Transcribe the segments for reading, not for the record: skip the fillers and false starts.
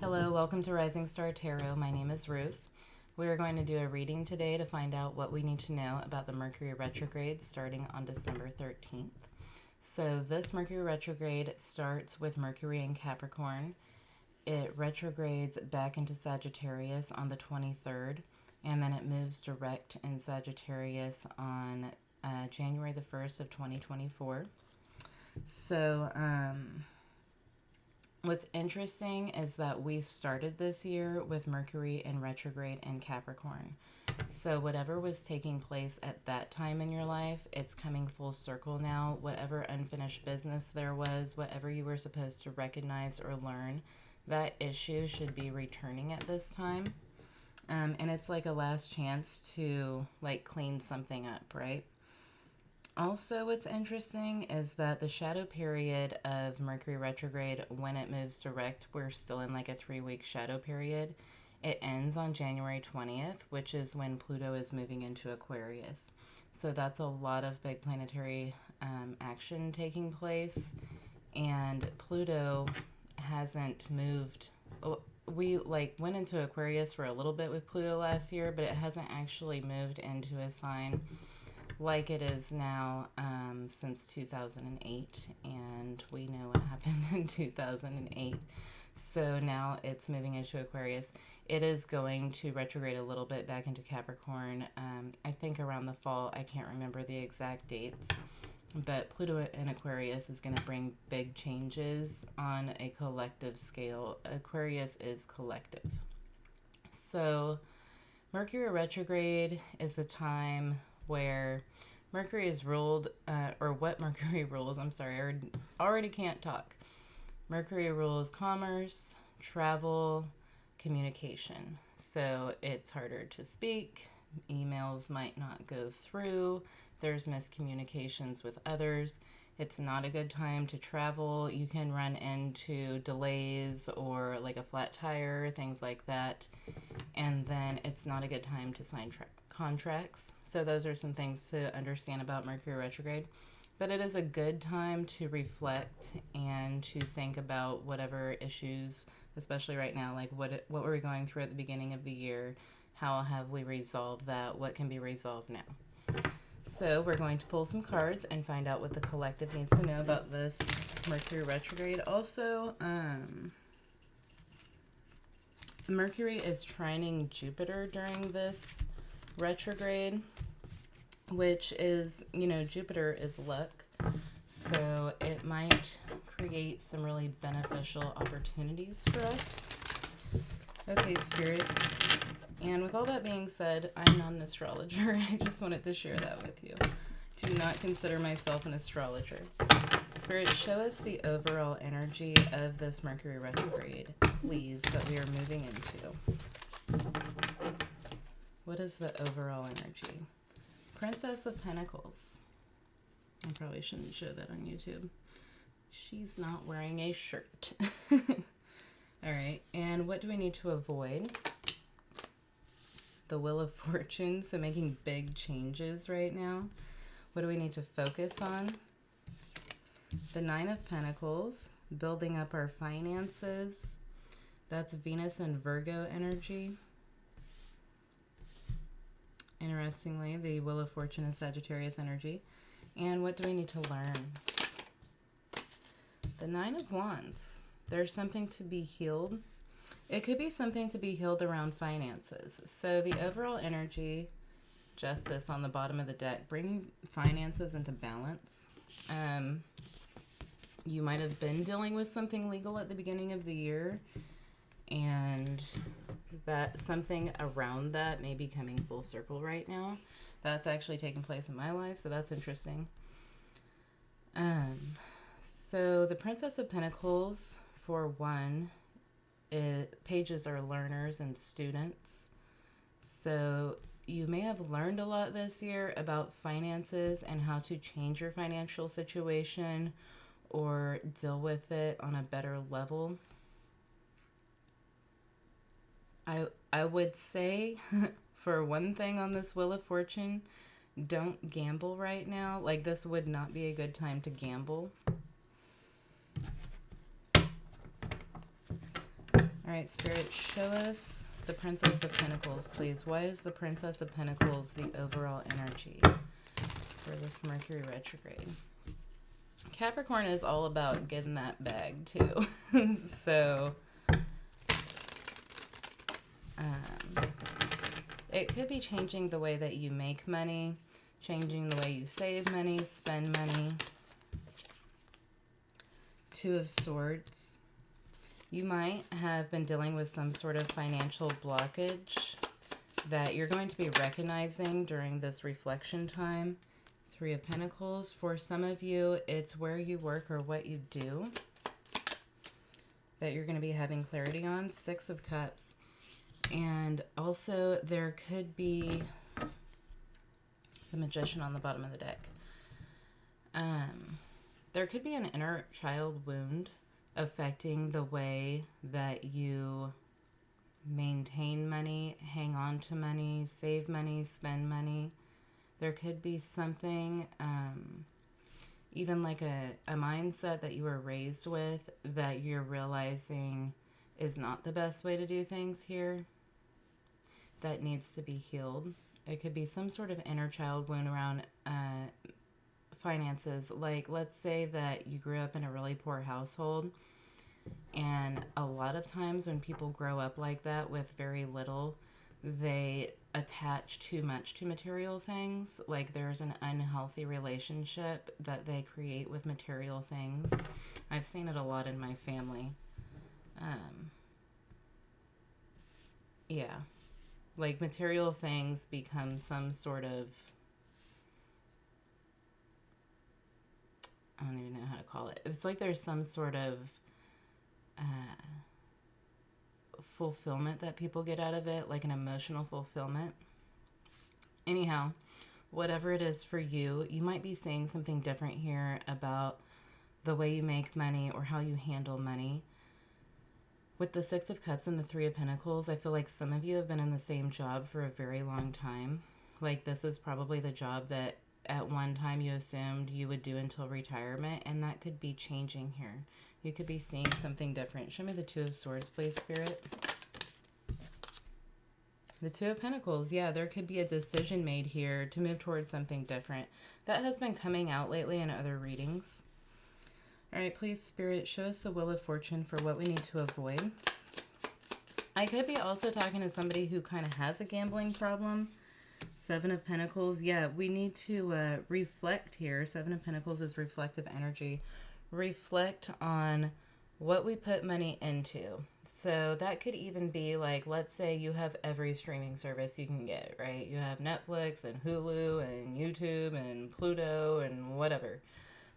Hello, welcome to Rising Star Tarot. My name is Ruth. We are going to do a reading today to find out what we need to know about the Mercury retrograde starting on December 13th. So this Mercury retrograde starts with Mercury in Capricorn. It retrogrades back into Sagittarius on the 23rd, and then it moves direct in Sagittarius on January the 1st of 2024. So, what's interesting is that we started this year with Mercury in retrograde in Capricorn. So whatever was taking place at that time in your life, it's coming full circle now. Whatever unfinished business there was, whatever you were supposed to recognize or learn, that issue should be returning at this time. And it's like a last chance to clean something up, right? Also, what's interesting is that the shadow period of Mercury retrograde, when it moves direct, we're still in a 3-week shadow period. It ends on January 20th, which is when Pluto is moving into Aquarius. So that's a lot of big planetary action taking place. And Pluto hasn't moved. We went into Aquarius for a little bit with Pluto last year, but it hasn't actually moved into a sign like it is now since 2008, and we know what happened in 2008. So now it's moving into Aquarius. It is going to retrograde a little bit back into Capricorn, I think around the fall. I can't remember the exact dates, but Pluto in Aquarius is going to bring big changes on a collective scale. Aquarius is collective. So Mercury retrograde is the time where Mercury is ruled, or what Mercury rules, I'm sorry, I already can't talk. Mercury rules commerce, travel, communication. So it's harder to speak, emails might not go through, there's miscommunications with others. It's not a good time to travel. You can run into delays or a flat tire, things like that. And then it's not a good time to sign contracts. So those are some things to understand about Mercury retrograde. But it is a good time to reflect and to think about whatever issues, especially right now, what were we going through at the beginning of the year? How have we resolved that? What can be resolved now? So we're going to pull some cards and find out what the collective needs to know about this Mercury retrograde. Also, Mercury is trining Jupiter during this retrograde, which is, Jupiter is luck. So it might create some really beneficial opportunities for us. Okay, Spirit. And with all that being said, I'm not an astrologer. I just wanted to share that with you. Do not consider myself an astrologer. Spirit, show us the overall energy of this Mercury retrograde, please, that we are moving into. What is the overall energy? Princess of Pentacles. I probably shouldn't show that on YouTube. She's not wearing a shirt. All right, and what do we need to avoid? The Wheel of Fortune, so making big changes right now. What do we need to focus on? The Nine of Pentacles, building up our finances. That's Venus and Virgo energy. Interestingly, the Wheel of Fortune is Sagittarius energy. And what do we need to learn? The Nine of Wands. There's something to be healed. It could be something to be healed around finances. So the overall energy, Justice on the bottom of the deck, bringing finances into balance. You might have been dealing with something legal at the beginning of the year, and that something around that may be coming full circle right now. That's actually taking place in my life, so that's interesting. So the Princess of Pentacles, for one, pages are learners and students. So you may have learned a lot this year about finances and how to change your financial situation or deal with it on a better level. I would say, for one thing on this Wheel of Fortune, don't gamble right now. This would not be a good time to gamble. All All right, Spirit, show us the Princess of Pentacles, please. Why is the Princess of Pentacles the overall energy for this Mercury retrograde? Capricorn is all about getting that bag, too. So, it could be changing the way that you make money, changing the way you save money, spend money. Two of Swords. You might have been dealing with some sort of financial blockage that you're going to be recognizing during this reflection time. Three of Pentacles. For some of you, it's where you work or what you do that you're going to be having clarity on. Six of Cups. And also there could be the Magician on the bottom of the deck. There could be an inner child wound affecting the way that you maintain money, hang on to money, save money, spend money. There could be something, even like a mindset that you were raised with that you're realizing is not the best way to do things here that needs to be healed. It could be some sort of inner child wound around finances. Like, let's say that you grew up in a really poor household, and a lot of times when people grow up like that with very little, they attach too much to material things. Like, there's an unhealthy relationship that they create with material things. I've seen it a lot in my family. Yeah. Like, material things become some sort of, I don't even know how to call it. It's like there's some sort of fulfillment that people get out of it, like an emotional fulfillment. Anyhow, whatever it is for you, you might be saying something different here about the way you make money or how you handle money. With the Six of Cups and the Three of Pentacles, I feel like some of you have been in the same job for a very long time. Like, this is probably the job that at one time you assumed you would do until retirement, and that could be changing here. You could be seeing something different. Show me the Two of Swords, please, Spirit. The Two of Pentacles. Yeah, there could be a decision made here to move towards something different. That has been coming out lately in other readings. All right, please, Spirit, show us the Wheel of Fortune for what we need to avoid. I could be also talking to somebody who kind of has a gambling problem. Seven of Pentacles. Yeah, we need to reflect here. Seven of Pentacles is reflective energy. Reflect on what we put money into. So that could even be like, let's say you have every streaming service you can get, right? You have Netflix and Hulu and YouTube and Pluto and whatever.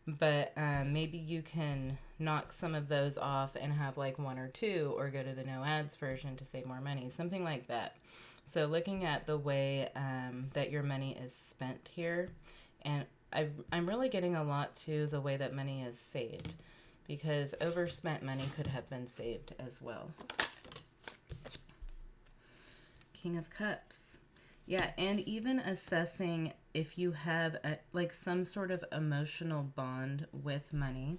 But maybe you can knock some of those off and have like one or two, or go to the no ads version to save more money, something like that. So looking at the way that your money is spent here, and I'm really getting a lot to the way that money is saved, because overspent money could have been saved as well. King of Cups. Yeah, and even assessing if you have like some sort of emotional bond with money.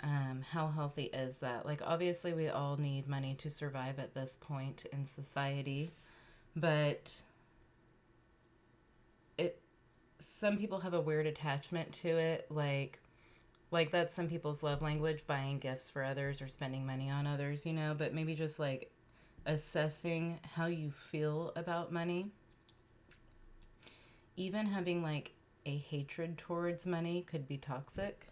How healthy is that? Like, obviously we all need money to survive at this point in society, but some people have a weird attachment to it. Like that's some people's love language, buying gifts for others or spending money on others, you know, but maybe just like assessing how you feel about money. Even having like a hatred towards money could be toxic.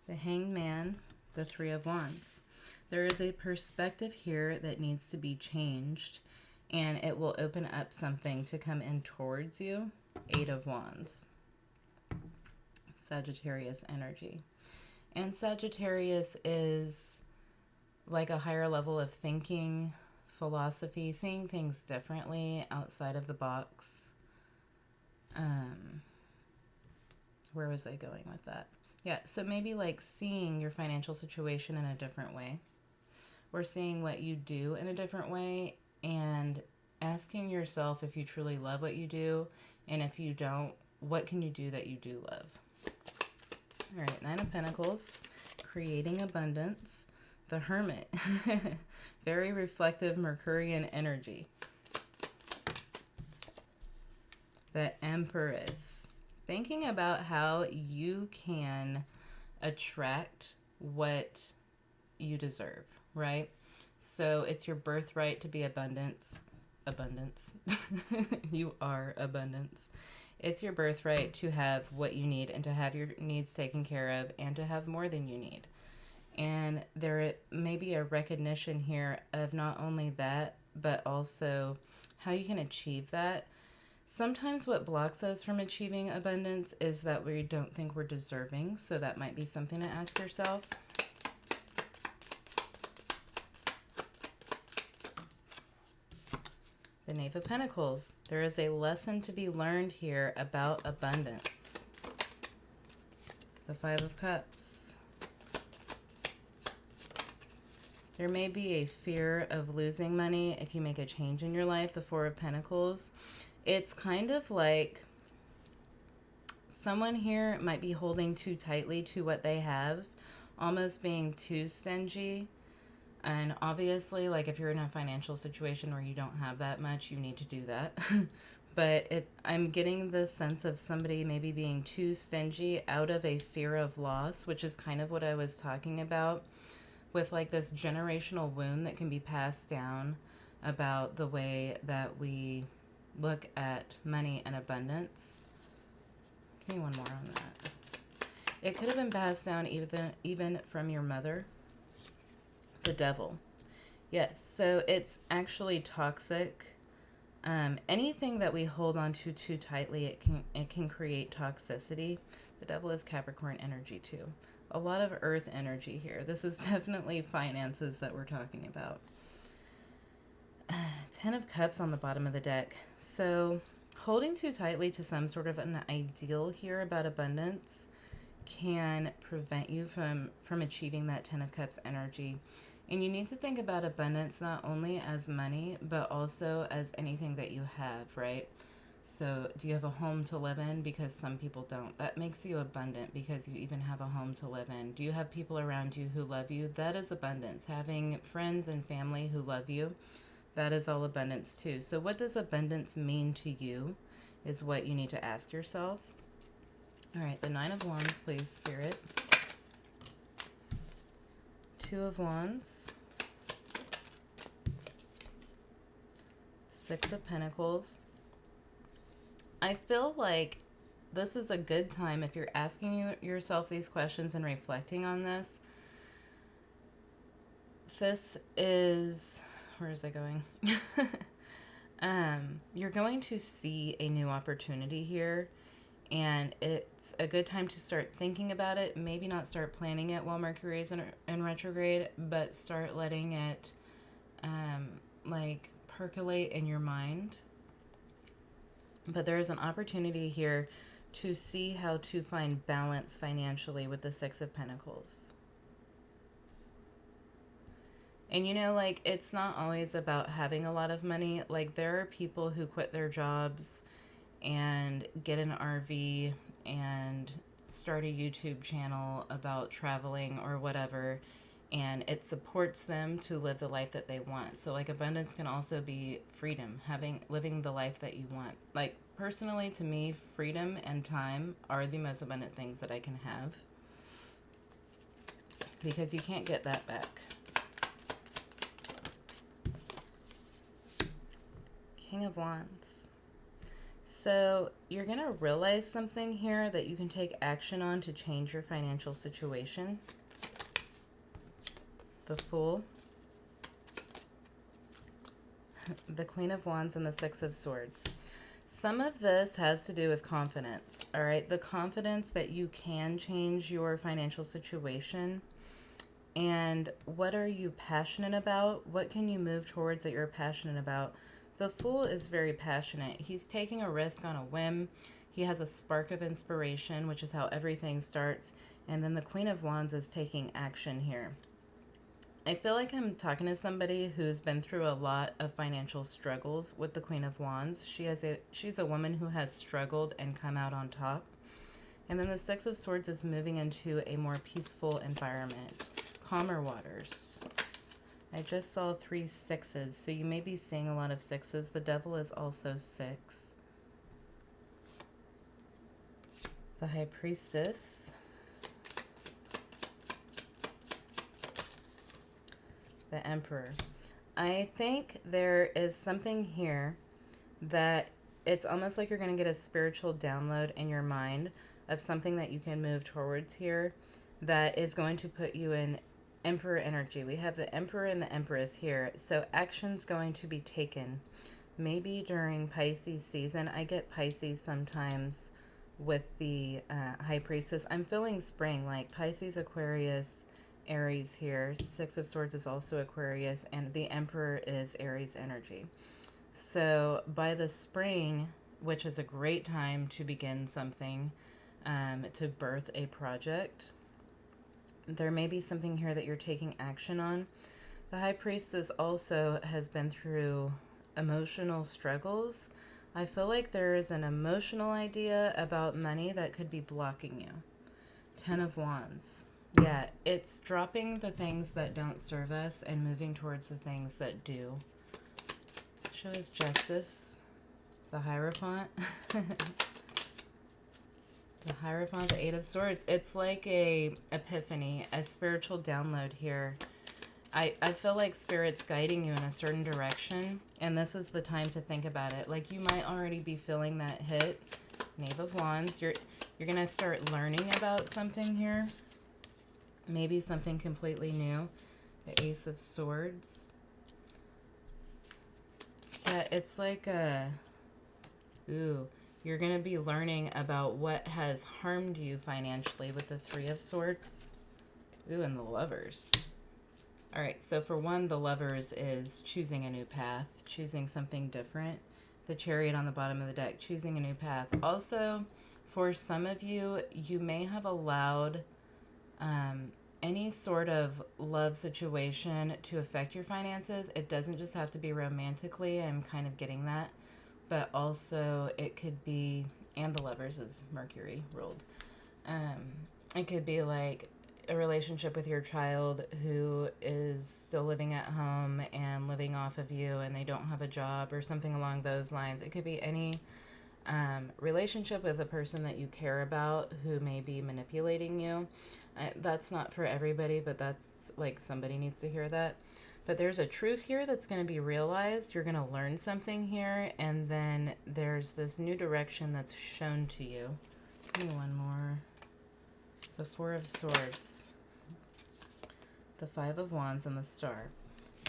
The Hanged Man, the Three of Wands. There is a perspective here that needs to be changed, and it will open up something to come in towards you. Eight of Wands. Sagittarius energy. And Sagittarius is like a higher level of thinking, philosophy, seeing things differently, outside of the box. Where was I going with that? Yeah, so maybe like seeing your financial situation in a different way, or seeing what you do in a different way, and asking yourself if you truly love what you do, and if you don't, what can you do that you do love? All right, Nine of Pentacles. creating abundance. The Hermit. Very reflective Mercurian energy. The Empress. Thinking about how you can attract what you deserve, right? So it's your birthright to be abundance. Abundance. You are abundance. It's your birthright to have what you need and to have your needs taken care of and to have more than you need. And there may be a recognition here of not only that, but also how you can achieve that. Sometimes what blocks us from achieving abundance is that we don't think we're deserving. So that might be something to ask yourself. The Knave of Pentacles. There is a lesson to be learned here about abundance. The Five of Cups. There may be a fear of losing money if you make a change in your life. The Four of Pentacles. It's kind of like someone here might be holding too tightly to what they have, almost being too stingy. And obviously, like if you're in a financial situation where you don't have that much, you need to do that. But I'm getting the sense of somebody maybe being too stingy out of a fear of loss, which is kind of what I was talking about with like this generational wound that can be passed down about the way that we look at money and abundance. Give me one more on that. It could have been passed down even from your mother. The Devil. Yes, so it's actually toxic. Anything that we hold on to too tightly, it can create toxicity. The Devil is Capricorn energy too. A lot of earth energy here. This is definitely finances that we're talking about. 10 of Cups on the bottom of the deck. So holding too tightly to some sort of an ideal here about abundance can prevent you from achieving that 10 of Cups energy. And you need to think about abundance not only as money, but also as anything that you have, right? So do you have a home to live in? Because some people don't. That makes you abundant because you even have a home to live in. Do you have people around you who love you? That is abundance. Having friends and family who love you, that is all abundance too. So what does abundance mean to you is what you need to ask yourself. All right, the Nine of Wands, please, Spirit. Two of Wands. Six of Pentacles. I feel like this is a good time if you're asking yourself these questions and reflecting on this. This is, where is it going? You're going to see a new opportunity here. And it's a good time to start thinking about it. Maybe not start planning it while Mercury is in retrograde, but start letting it like percolate in your mind. But there is an opportunity here to see how to find balance financially with the Six of Pentacles. And you know, like, it's not always about having a lot of money. Like, there are people who quit their jobs and get an RV and start a YouTube channel about traveling or whatever, and it supports them to live the life that they want. So like abundance can also be freedom, living the life that you want. Like personally, to me, freedom and time are the most abundant things that I can have, because you can't get that back. King of Wands. So you're going to realize something here that you can take action on to change your financial situation. The Fool. The Queen of Wands and the Six of Swords. Some of this has to do with confidence, all right? The confidence that you can change your financial situation. And what are you passionate about? What can you move towards that you're passionate about? The Fool is very passionate. He's taking a risk on a whim. He has a spark of inspiration, which is how everything starts. And then the Queen of Wands is taking action here. I feel like I'm talking to somebody who's been through a lot of financial struggles with the Queen of Wands. She's a woman who has struggled and come out on top. And then the Six of Swords is moving into a more peaceful environment. Calmer waters. I just saw 3 sixes, so you may be seeing a lot of sixes. The Devil is also 6. The High Priestess. The Emperor. I think there is something here that it's almost like you're going to get a spiritual download in your mind of something that you can move towards here that is going to put you in Emperor energy. We have the Emperor and the Empress here. So action's going to be taken. Maybe during Pisces season. I get Pisces sometimes with the High Priestess. I'm feeling spring, like Pisces, Aquarius, Aries here. Six of Swords is also Aquarius, and the Emperor is Aries energy. So by the spring, which is a great time to begin something, to birth a project, there may be something here that you're taking action on. The High Priestess also has been through emotional struggles. I feel like there is an emotional idea about money that could be blocking you. 10 of Wands. Yeah, it's dropping the things that don't serve us and moving towards the things that do. Show us Justice. The Hierophant. The Hierophant, the Eight of Swords. It's like a epiphany, a spiritual download here. I feel like Spirit's guiding you in a certain direction, and this is the time to think about it. Like, you might already be feeling that hit. Knave of Wands. You're going to start learning about something here. Maybe something completely new. The Ace of Swords. Yeah, it's like a... Ooh, you're going to be learning about what has harmed you financially with the Three of Swords. Ooh, and the Lovers. All right, so for one, the Lovers is choosing a new path, choosing something different. The Chariot on the bottom of the deck, choosing a new path. Also, for some of you, you may have allowed any sort of love situation to affect your finances. It doesn't just have to be romantically. I'm kind of getting that. But also it could be, and the Lovers is Mercury ruled. It could be like a relationship with your child who is still living at home and living off of you and they don't have a job or something along those lines. It could be any relationship with a person that you care about who may be manipulating you. That's not for everybody, but that's like somebody needs to hear that. But there's a truth here that's going to be realized. You're going to learn something here, and then there's this new direction that's shown to you. Give me one more. The Four of Swords. The Five of Wands and the Star.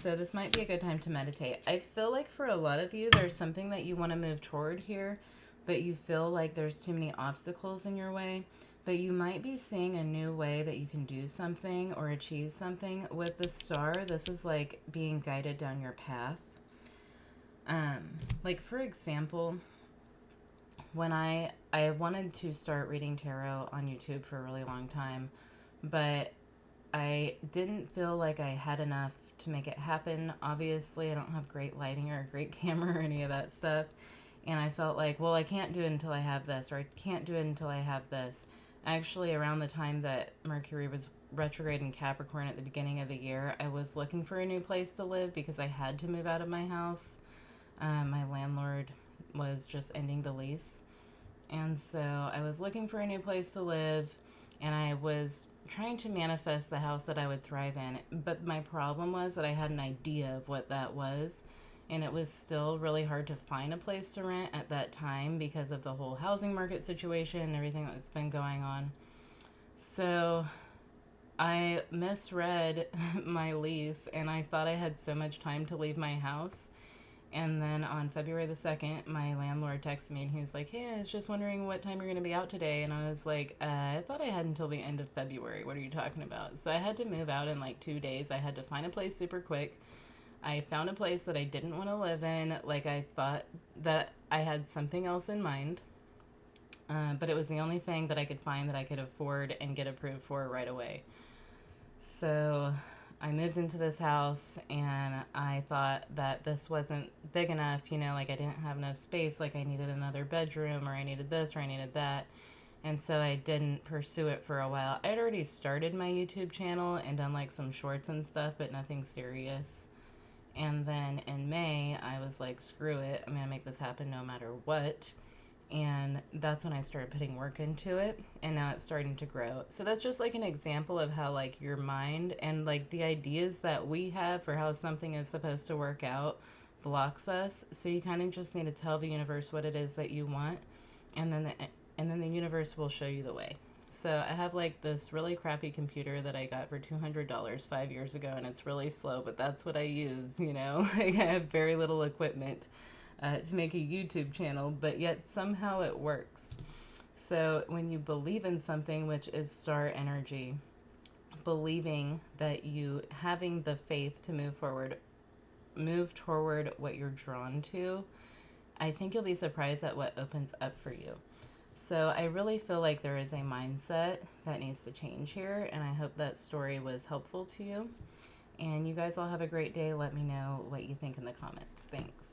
So this might be a good time to meditate. I feel like for a lot of you, there's something that you want to move toward here, but you feel like there's too many obstacles in your way. But you might be seeing a new way that you can do something or achieve something. With the Star, this is like being guided down your path. Like, for example, when I wanted to start reading tarot on YouTube for a really long time, but I didn't feel like I had enough to make it happen. Obviously, I don't have great lighting or a great camera or any of that stuff. And I felt like, well, I can't do it until I have this, or I can't do it until I have this. Actually, around the time that Mercury was retrograde in Capricorn at the beginning of the year, I was looking for a new place to live because I had to move out of my house. My landlord was just ending the lease. And so I was looking for a new place to live, and I was trying to manifest the house that I would thrive in. But my problem was that I had an idea of what that was. And it was still really hard to find a place to rent at that time because of the whole housing market situation and everything that's been going on. So I misread my lease and I thought I had so much time to leave my house. And then on February the 2nd, my landlord texted me and he was like, hey, I was just wondering what time you're going to be out today. And I was like, I thought I had until the end of February. What are you talking about? So I had to move out in like 2 days. I had to find a place super quick. I found a place that I didn't want to live in. Like, I thought that I had something else in mind. But it was the only thing that I could find that I could afford and get approved for right away. So I moved into this house and I thought that this wasn't big enough, you know, like I didn't have enough space. Like I needed another bedroom or I needed this or I needed that. And so I didn't pursue it for a while. I'd already started my YouTube channel and done like some shorts and stuff, but nothing serious. And then in May, I was like, screw it. I'm going to make this happen no matter what. And that's when I started putting work into it. And now it's starting to grow. So that's just like an example of how like your mind and like the ideas that we have for how something is supposed to work out blocks us. So you kind of just need to tell the universe what it is that you want. And then the universe will show you the way. So I have like this really crappy computer that I got for $200 5 years ago, and it's really slow, but that's what I use, you know? Like I have very little equipment to make a YouTube channel, but yet somehow it works. So when you believe in something, which is star energy, believing that you having the faith to move toward what you're drawn to, I think you'll be surprised at what opens up for you. So I really feel like there is a mindset that needs to change here, and I hope that story was helpful to you. And you guys all have a great day. Let me know what you think in the comments. Thanks.